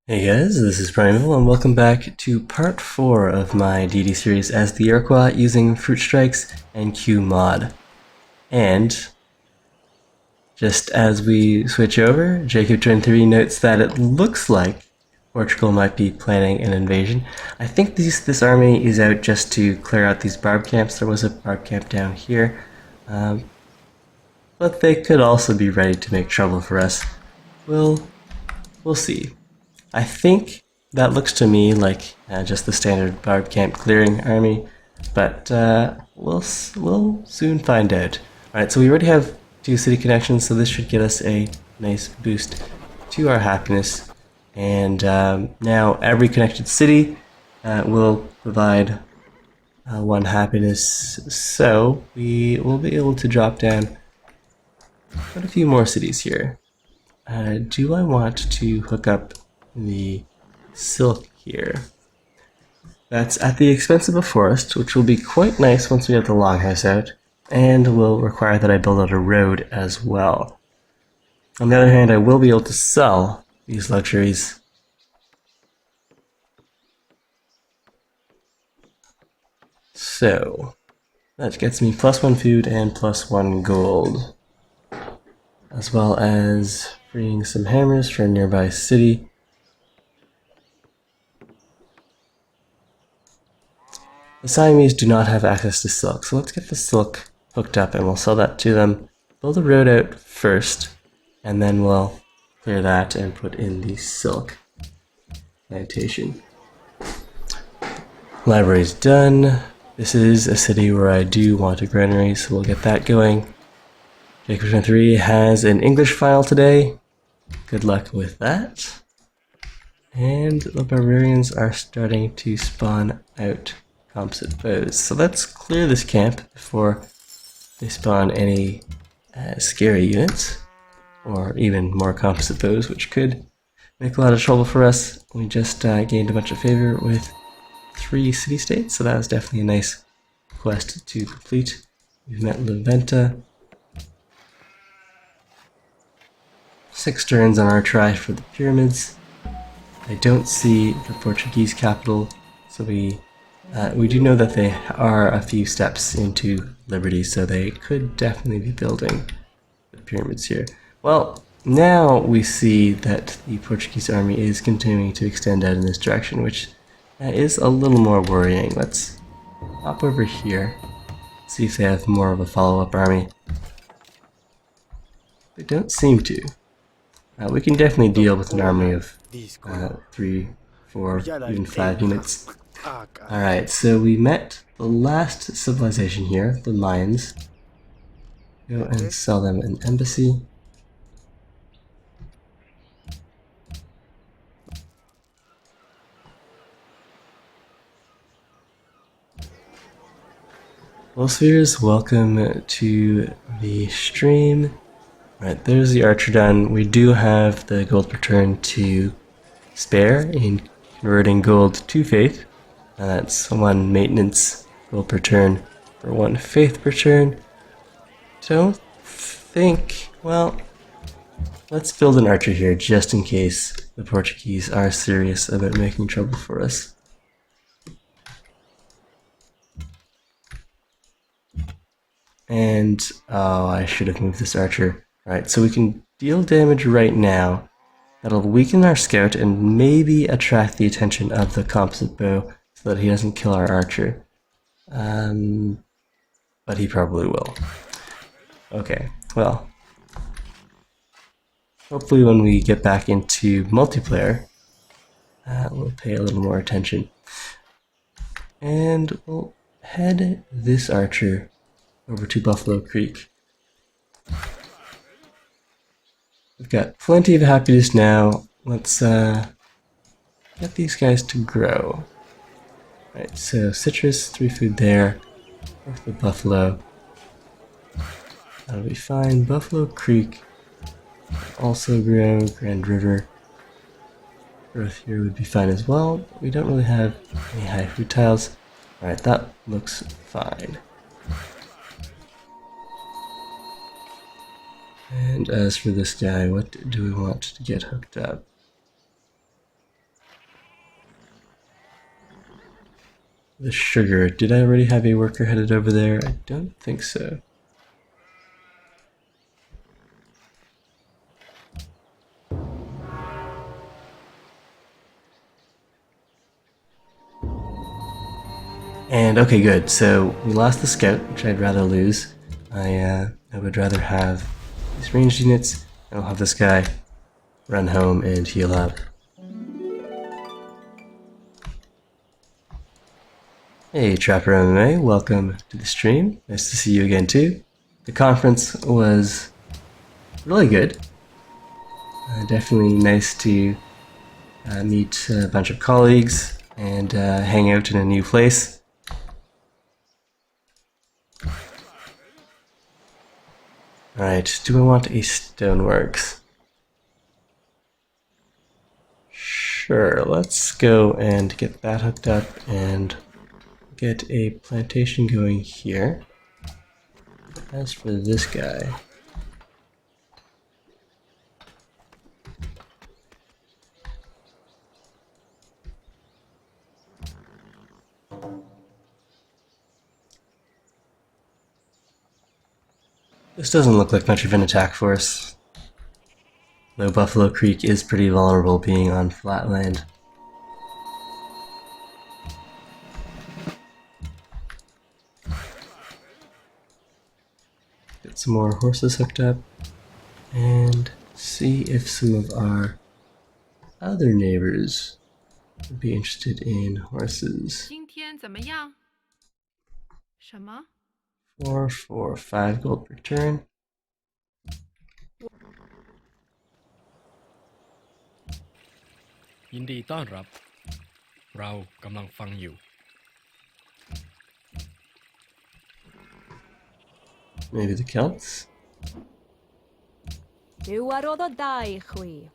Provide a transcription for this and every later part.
Hey guys, this is Primal, and welcome back to part 4 of my Deity series as the Iroquois using Fruit Strikes and NQMod. And, just as we switch over, Jacob23 notes that it looks like Portugal might be planning an invasion. I think this army is out just to clear out these barb camps. There was a barb camp down here, but they could also be ready to make trouble for us. We'll see. I think that looks to me like just the standard barb camp clearing army, but we'll soon find out. Alright, so we already have 2 city connections, so this should get us a nice boost to our happiness. And now every connected city will provide 1 happiness, so we will be able to drop down quite a few more cities here. Do I want to hook up the silk here? That's at the expense of a forest, which will be quite nice once we have the longhouse out, and will require that I build out a road as well. On the other hand, I will be able to sell these luxuries. So, that gets me +1 food and +1 gold, as well as freeing some hammers for a nearby city. The Siamese do not have access to silk, so let's get the silk hooked up and we'll sell that to them. Build the road out first, and then we'll clear that and put in the silk plantation. Library's done. This is a city where I do want a granary, so we'll get that going. Jacob3 has an English file today. Good luck with that. And the barbarians are starting to spawn out composite bows. So let's clear this camp before they spawn any scary units, or even more composite bows, which could make a lot of trouble for us. We just gained a bunch of favor with 3 city-states, so that was definitely a nice quest to complete. We've met Leventa. 6 turns on our try for the pyramids. I don't see the Portuguese capital, so we do know that they are a few steps into liberty, so they could definitely be building the pyramids here. Well, now we see that the Portuguese army is continuing to extend out in this direction, which is a little more worrying. Let's hop over here, see if they have more of a follow-up army. They don't seem to. We can definitely deal with an army of 3, 4, even 5 units. Alright, so we met the last civilization here, the Mayans. Go and sell them an embassy. Well, Spheres, welcome to the stream. Right, there's the archer done. We do have the gold per turn to spare in converting gold to faith. That's 1 maintenance gold per turn for 1 faith per turn. Don't think, well, let's build an archer here just in case the Portuguese are serious about making trouble for us. And, oh, I should have moved this archer. Right, so we can deal damage right now. That'll weaken our scout and maybe attract the attention of the composite bow so that he doesn't kill our archer. But he probably will. Okay, well, hopefully when we get back into multiplayer, we'll pay a little more attention. And we'll head this archer over to Buffalo Creek. We've got plenty of happiness now. Let's get these guys to grow. Right, so citrus, 3 food there. With the buffalo. That'll be fine. Buffalo Creek also grow. Grand River growth here would be fine as well. We don't really have any high food tiles. Alright, that looks fine. And as for this guy, what do we want to get hooked up? The sugar. Did I already have a worker headed over there? I don't think so. And okay, good. So we lost the scout, which I'd rather lose. I would rather have these ranged units, and I'll have this guy run home and heal up. Hey, Trapper MMA, welcome to the stream. Nice to see you again too. The conference was really good. Definitely nice to meet a bunch of colleagues and hang out in a new place. Alright, do I want a stoneworks? Sure, let's go and get that hooked up and get a plantation going here. As for this guy, this doesn't look like much of an attack force, though Buffalo Creek is pretty vulnerable being on flat land. Get some more horses hooked up and see if some of our other neighbors would be interested in horses. 今天怎么样？什么？ 4 for 5 gold per turn. ยินดีต้อนรับเรากำลังฟังอยู่ Maybe the Celts? Dywarodd o dau chwi.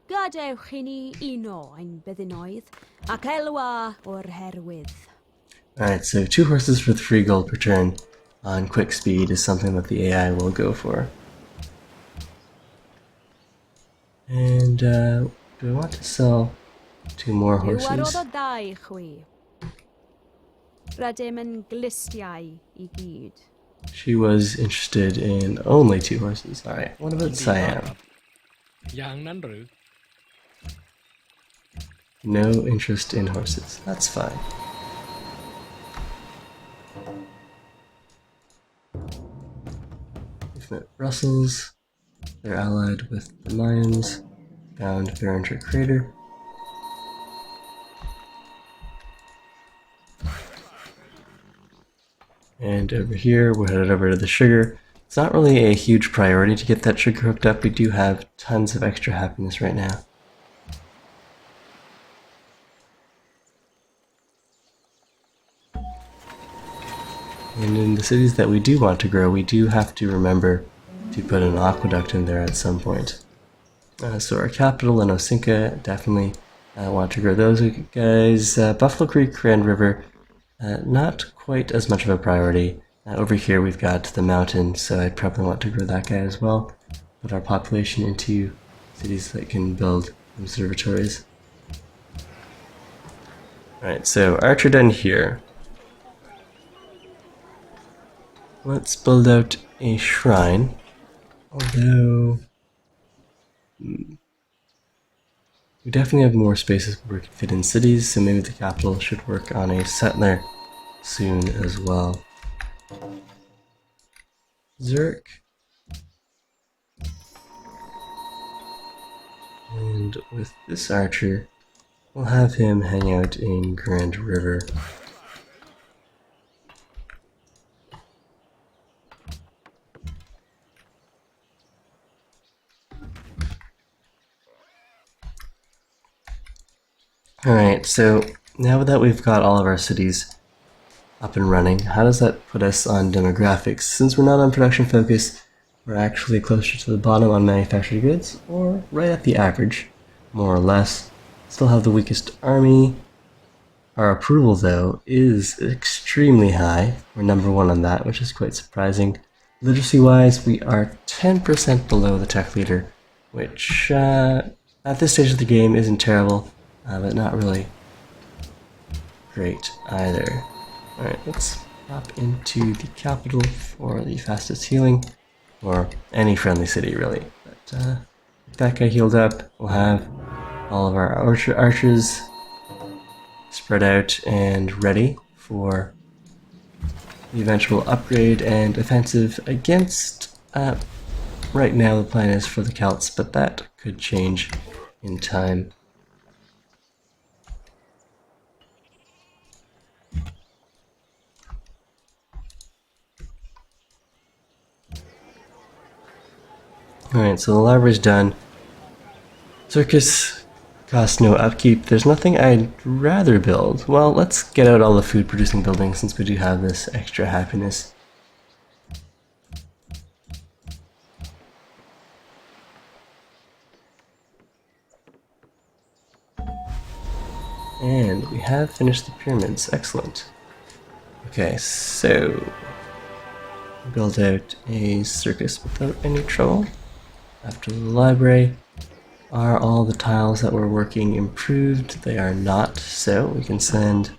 Gadewch i ni uno ein byddinoedd ac elwa o'r herwydd. Alright, so 2 horses for 3 gold per turn on quick speed is something that the AI will go for. And do I want to sell 2 more horses? Dywarodd o dau chwi. Rydym yn glistiau I gyd. She was interested in only 2 horses. Alright, what about ยินดีต้อน Siam? รับอย่างนั้นหรือ No interest in horses. That's fine. We've met Brussels. They're allied with the Mayans. Found Beringer Crater. And over here, we're headed over to the sugar. It's not really a huge priority to get that sugar hooked up. We do have tons of extra happiness right now. And in the cities that we do want to grow, we do have to remember to put an aqueduct in there at some point. So our capital and Osinka, definitely want to grow those guys. Buffalo Creek, Grand River, not quite as much of a priority. Over here we've got the mountain, so I'd probably want to grow that guy as well. Put our population into cities that can build observatories. Alright, so Archer done here. Let's build out a shrine. Although we definitely have more spaces where we can fit in cities, so maybe the capital should work on a settler soon as well. Zurich. And with this archer, we'll have him hang out in Grand River. Alright, so now that we've got all of our cities up and running, how does that put us on demographics? Since we're not on production focus, we're actually closer to the bottom on manufactured goods, or right at the average, more or less. Still have the weakest army. Our approval, though, is extremely high. We're number 1 on that, which is quite surprising. Literacy-wise, we are 10% below the tech leader, which at this stage of the game isn't terrible. But not really great either. Alright, let's hop into the capital for the fastest healing, or any friendly city really. But with that guy healed up, we'll have all of our archers spread out and ready for the eventual upgrade and offensive against, right now the plan is for the Celts, but that could change in time. Alright, so the library's done. Circus costs no upkeep. There's nothing I'd rather build. Well, let's get out all the food producing buildings since we do have this extra happiness. And we have finished the pyramids. Excellent. Okay, so build out a circus without any trouble. After the library, are all the tiles that were working improved? They are not, so we can send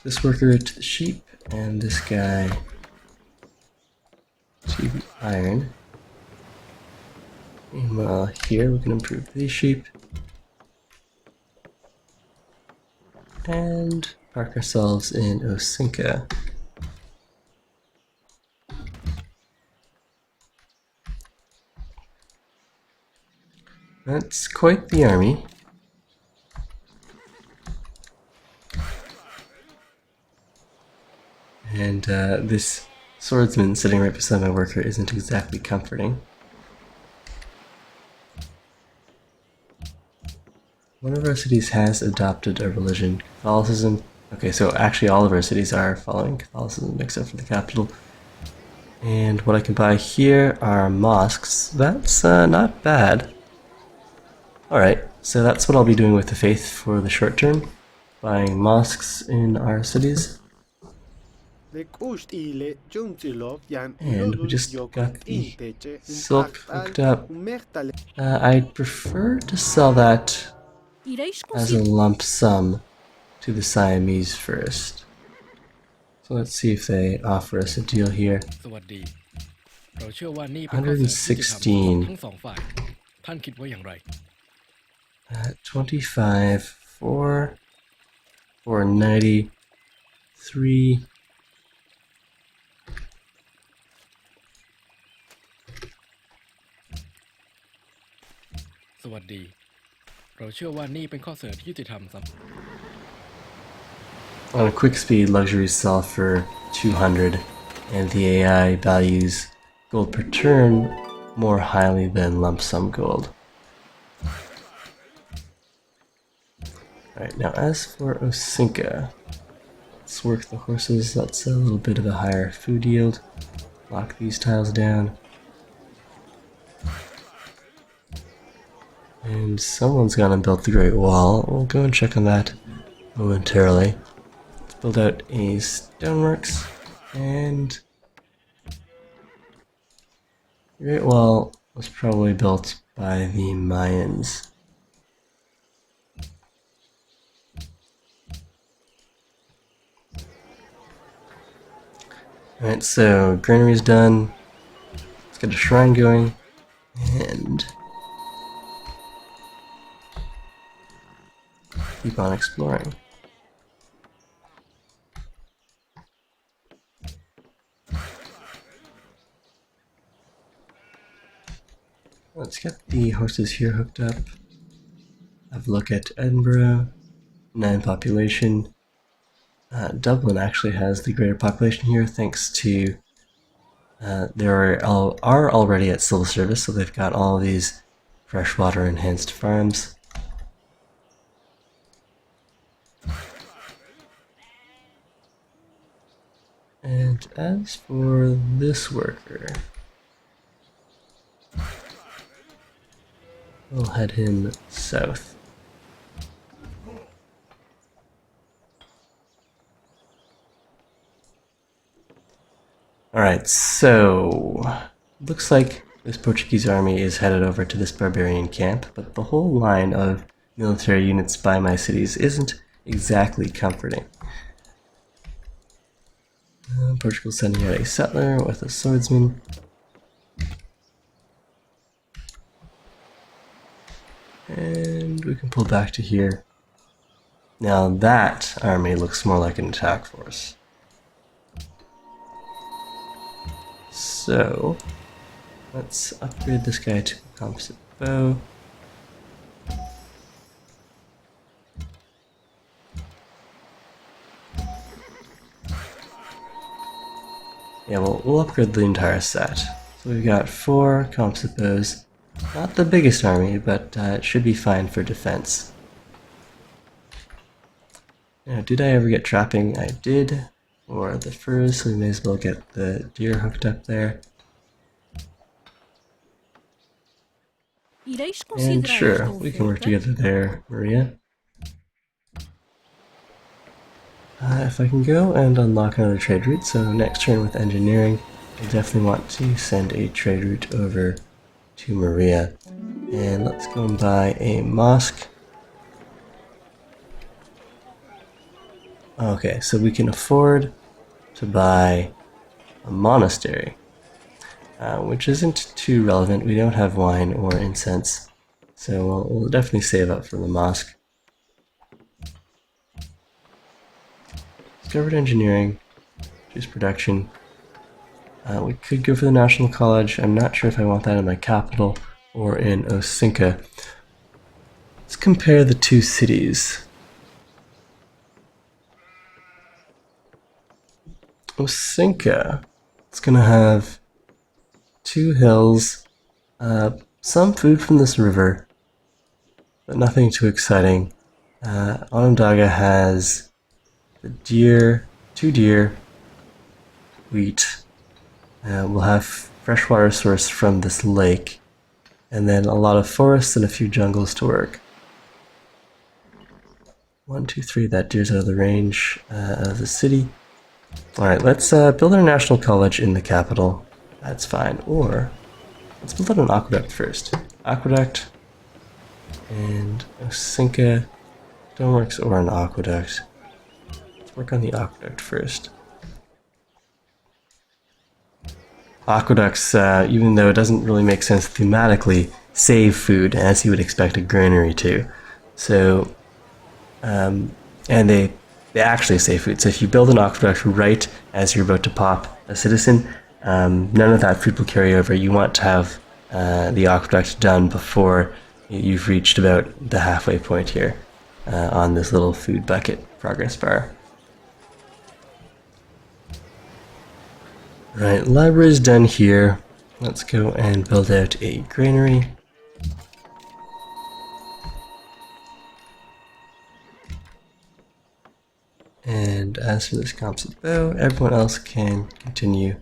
this worker to the sheep and this guy to the iron. Meanwhile, here we can improve these sheep and park ourselves in Osinka. That's quite the army. And this swordsman sitting right beside my worker isn't exactly comforting. One of our cities has adopted a religion, Catholicism. Okay, so actually all of our cities are following Catholicism except for the capital. And what I can buy here are mosques. That's not bad. Alright, so that's what I'll be doing with the faith for the short term. Buying mosques in our cities. And we just got the silk hooked up. I'd prefer to sell that as a lump sum to the Siamese first. So let's see if they offer us a deal here. สวัสดีเราเชื่อว่านี่เป็นข้อเสนอที่จะทำของทั้งสองฝ่ายท่านคิดว่าอย่างไร 25, 4, 490, 3. On a quick speed, luxuries sell for 200, and the AI values gold per turn more highly than lump sum gold. Alright, now as for Osinka, let's work the horses. That's a little bit of a higher food yield. Lock these tiles down. And someone's gonna build the Great Wall. We'll go and check on that momentarily. Let's build out a stoneworks, and the Great Wall was probably built by the Mayans. Alright, so granary's done. Let's get a shrine going, and keep on exploring. Let's get the horses here hooked up. Have a look at Edinburgh, 9 population. Dublin actually has the greater population here thanks to they are already at civil service, so they've got all these freshwater enhanced farms. And as for this worker, we'll head him south. Alright, so looks like this Portuguese army is headed over to this barbarian camp, but the whole line of military units by my cities isn't exactly comforting. Portugal's sending out a settler with a swordsman. And we can pull back to here. Now that army looks more like an attack force. So, let's upgrade this guy to a composite bow. Yeah, we'll upgrade the entire set. So we've got 4 composite bows. Not the biggest army, but it should be fine for defense. Now, did I ever get trapping? I did. Or the furs, so we may as well get the deer hooked up there. And sure, we can work together there, Maria. If I can go and unlock another trade route, so next turn with engineering, I definitely want to send a trade route over to Maria. And let's go and buy a mosque. Okay, so we can afford to buy a monastery, which isn't too relevant. We don't have wine or incense, so we'll definitely save up for the mosque. Discovered engineering, choose production. We could go for the National College. I'm not sure if I want that in my capital or in Osinka. Let's compare the two cities. Osinka, it's gonna have 2 hills, some food from this river, but nothing too exciting. Onondaga has the deer, 2 deer, wheat. We'll have freshwater source from this lake, and then a lot of forests and a few jungles to work. 1, 2, 3, that deer's out of the range of the city. Alright, let's build our national college in the capital. That's fine. Or, let's build out an aqueduct first. Aqueduct, and Osinka, stoneworks, or an aqueduct. Let's work on the aqueduct first. Aqueducts, even though it doesn't really make sense thematically, save food, as you would expect a granary to. So, and they actually save food. So if you build an aqueduct right as you're about to pop a citizen, none of that food will carry over. You want to have the aqueduct done before you've reached about the halfway point here on this little food bucket progress bar. Right, library's done here. Let's go and build out a granary. And as for this composite bow, everyone else can continue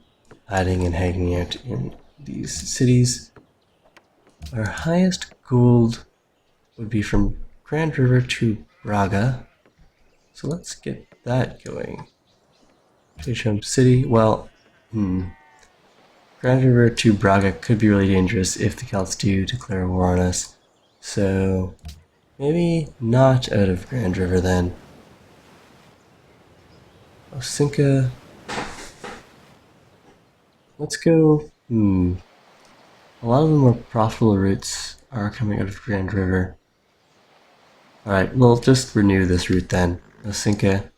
hiding and hanging out in these cities. Our highest gold would be from Grand River to Braga. So let's get that going. Chesham City, well, Grand River to Braga could be really dangerous if the Celts do declare war on us. So maybe not out of Grand River then. Osinka. Let's go. A lot of the more profitable routes are coming out of Grand River. Alright, we'll just renew this route then. Osinka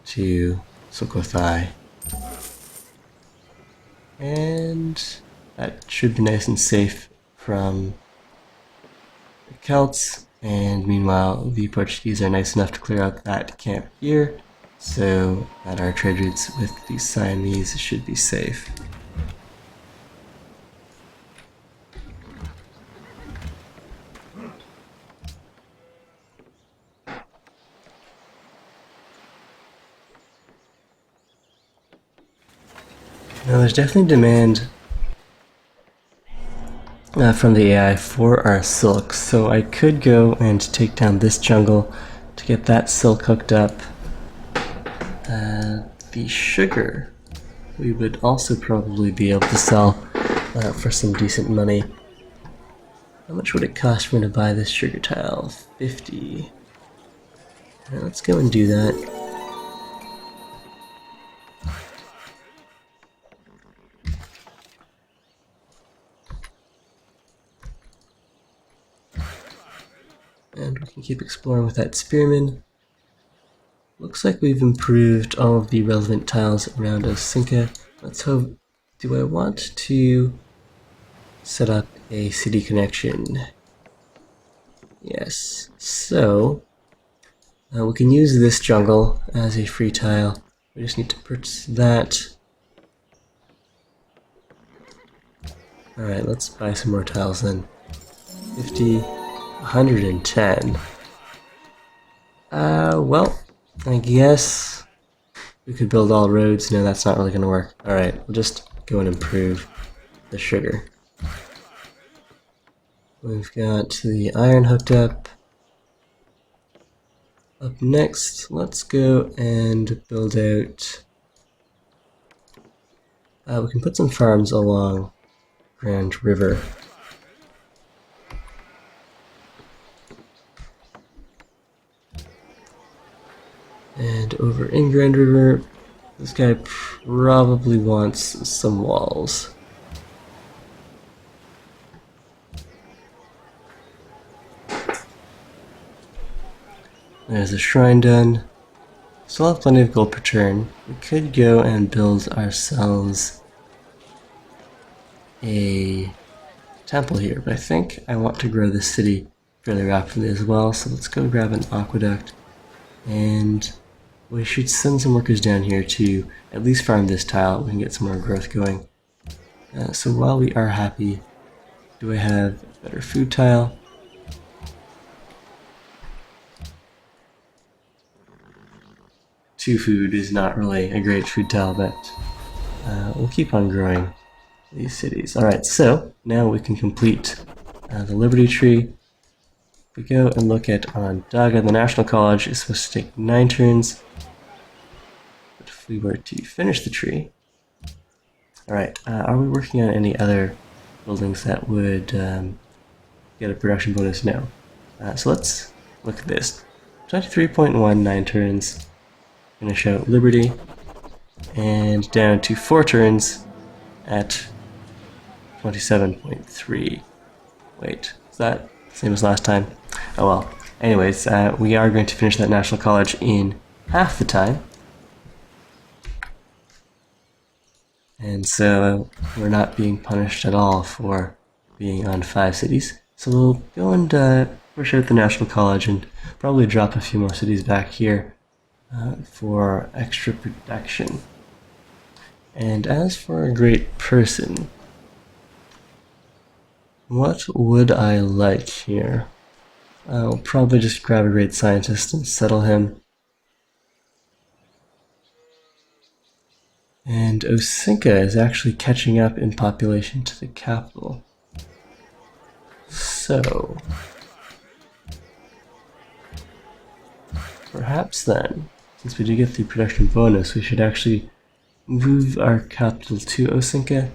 to Sukhothai. And that should be nice and safe from the Celts. And meanwhile, the Portuguese are nice enough to clear out that camp here, so that our trade routes with the Siamese should be safe. Now there's definitely demand from the AI for our silk, so I could go and take down this jungle to get that silk hooked up. The sugar we would also probably be able to sell for some decent money. How much would it cost for me to buy this sugar tile? 50. Alright, let's go and do that. And we can keep exploring with that spearman. Looks like we've improved all of the relevant tiles around Osinka. Let's hope. Do I want to set up a city connection? Yes. So we can use this jungle as a free tile. We just need to purchase that. Alright, let's buy some more tiles then. 50, 110. Well, I guess we could build all roads. No, that's not really going to work. Alright, we'll just go and improve the sugar. We've got the iron hooked up. Up next, let's go and build out... we can put some farms along Grand River. And over in Grand River, this guy probably wants some walls. There's a shrine done. Still have plenty of gold per turn. We could go and build ourselves a temple here, but I think I want to grow this city fairly rapidly as well, so let's go grab an aqueduct, and we should send some workers down here to at least farm this tile. We can get some more growth going. So while we are happy, do I have a better food tile? Two food is not really a great food tile, but we'll keep on growing these cities. Alright, so now we can complete the Liberty Tree. If we go and look at Onondaga, the National College is supposed to take 9 turns. But if we were to finish the tree... Alright, are we working on any other buildings that would get a production bonus? No. So let's look at this. 23.1, 9 turns. Finish out Liberty. And down to 4 turns at 27.3. Wait, is that the same as last time? Oh well. Anyways, we are going to finish that National College in half the time. And so we're not being punished at all for being on 5 cities. So we'll go and push out the National College and probably drop a few more cities back here for extra protection. And as for a great person, what would I like here? I'll probably just grab a great scientist and settle him. And Osinka is actually catching up in population to the capital. So, perhaps then, since we do get the production bonus, we should actually move our capital to Osinka.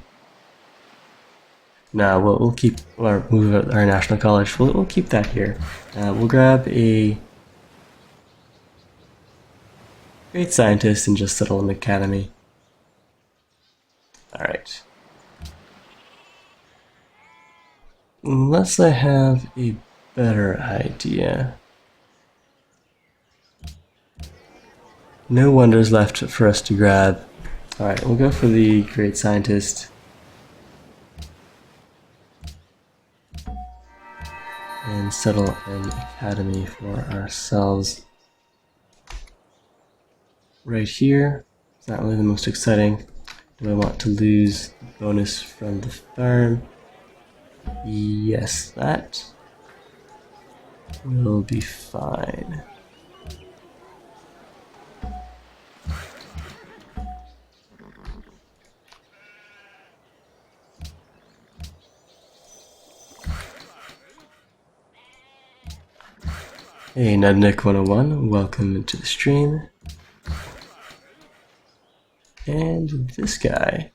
No, we'll keep, or move our National College. We'll keep that here. We'll grab a great scientist and just settle an academy. Alright. Unless I have a better idea. No wonders left for us to grab. Alright, we'll go for the great scientist. And settle an academy for ourselves. Right here. It's not really the most exciting. Do I want to lose the bonus from the farm? Yes, that will be fine. Hey, Nudnik101, welcome to the stream. And this guy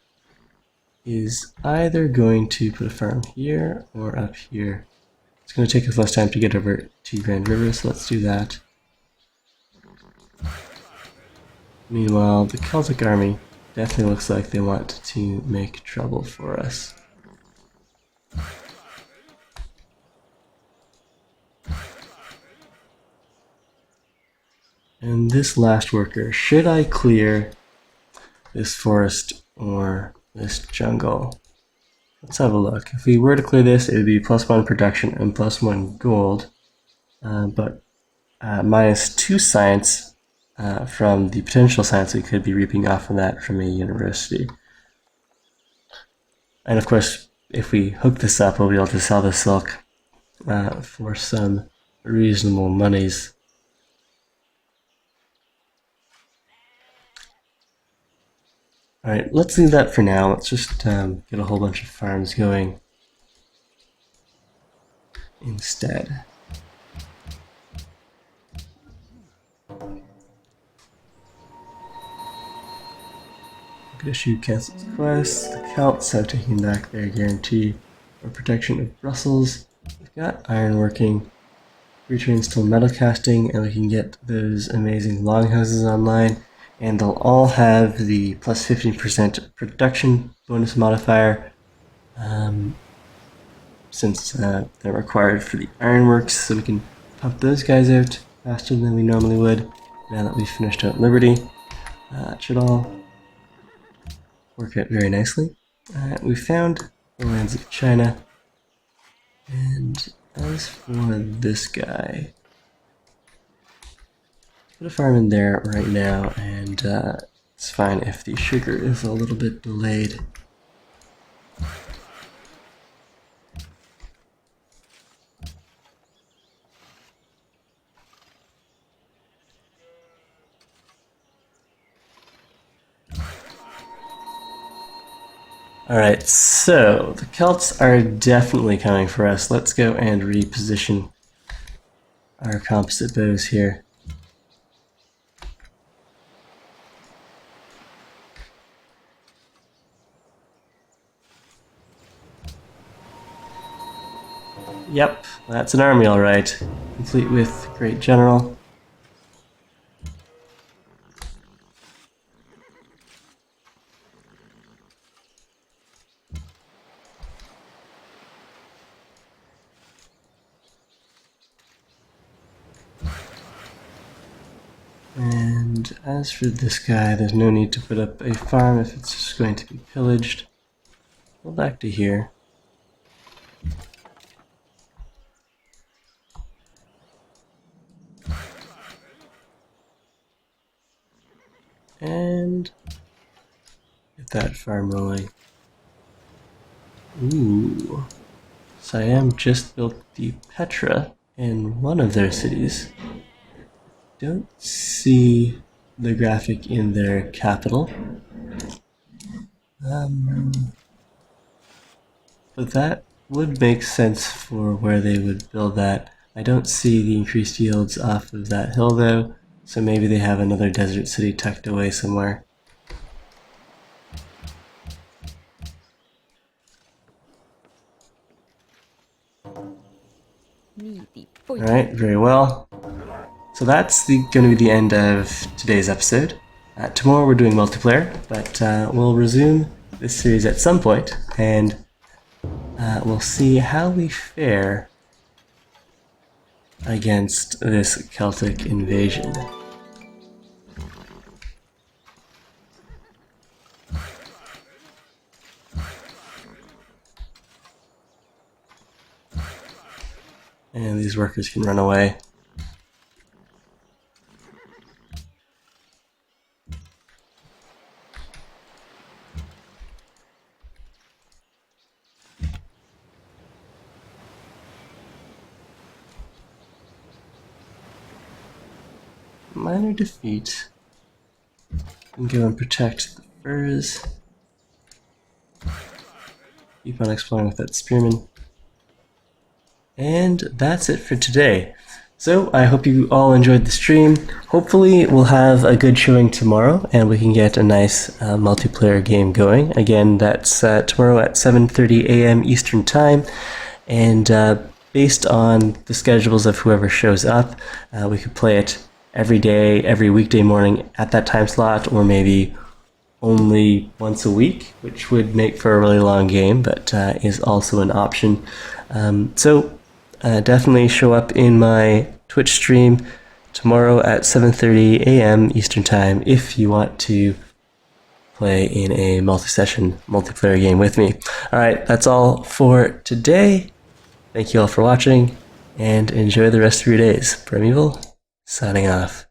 is either going to put a farm here or up here. It's going to take us less time to get over to Grand River, so let's do that. Meanwhile, the Celtic army definitely looks like they want to make trouble for us. And this last worker, should I clear this forest or this jungle? Let's have a look. If we were to clear this, it would be +1 production and +1 gold, but -2 science from the potential science we could be reaping off of that from a university. And of course, if we hook this up, we'll be able to sell the silk for some reasonable monies. Alright, let's leave that for now. Let's just get a whole bunch of farms going instead. Issue cancels quests. The Celts have taken back their guarantee for protection of Brussels. We've got ironworking, returns till metal casting, and we can get those amazing longhouses online. And they'll all have the +15% production bonus modifier, since they're required for the ironworks, so we can pump those guys out faster than we normally would. Now that we've finished out Liberty, it should all work out very nicely. We found the lands of China, and as for this guy, put a farm in there right now, and it's fine if the sugar is a little bit delayed. Alright, so the Celts are definitely coming for us. Let's go and reposition our composite bows here. Yep, that's an army alright. Complete with Great General. And as for this guy, there's no need to put up a farm if it's just going to be pillaged. Go back to here. And get that farm rolling. Ooh. Siam just built the Petra in one of their cities. Don't see the graphic in their capital. But that would make sense for where they would build that. I don't see the increased yields off of that hill though, so maybe they have another desert city tucked away somewhere. Alright, very well. So that's going to be the end of today's episode. Tomorrow we're doing multiplayer, but we'll resume this series at some point, and we'll see how we fare against this Celtic invasion. And these workers can run away. Minor defeat. And go and protect the furs. Keep on exploring with that spearman. And that's it for today. So I hope you all enjoyed the stream. Hopefully we'll have a good showing tomorrow and we can get a nice multiplayer game going. Again, that's tomorrow at 7:30 a.m. Eastern Time. And based on the schedules of whoever shows up, we could play it every day, every weekday morning at that time slot, or maybe only once a week, which would make for a really long game, but is also an option. So definitely show up in my Twitch stream tomorrow at 7:30 a.m. Eastern Time if you want to play in a multi-session multiplayer game with me. Alright, that's all for today. Thank you all for watching, and enjoy the rest of your days. Primeval, signing off.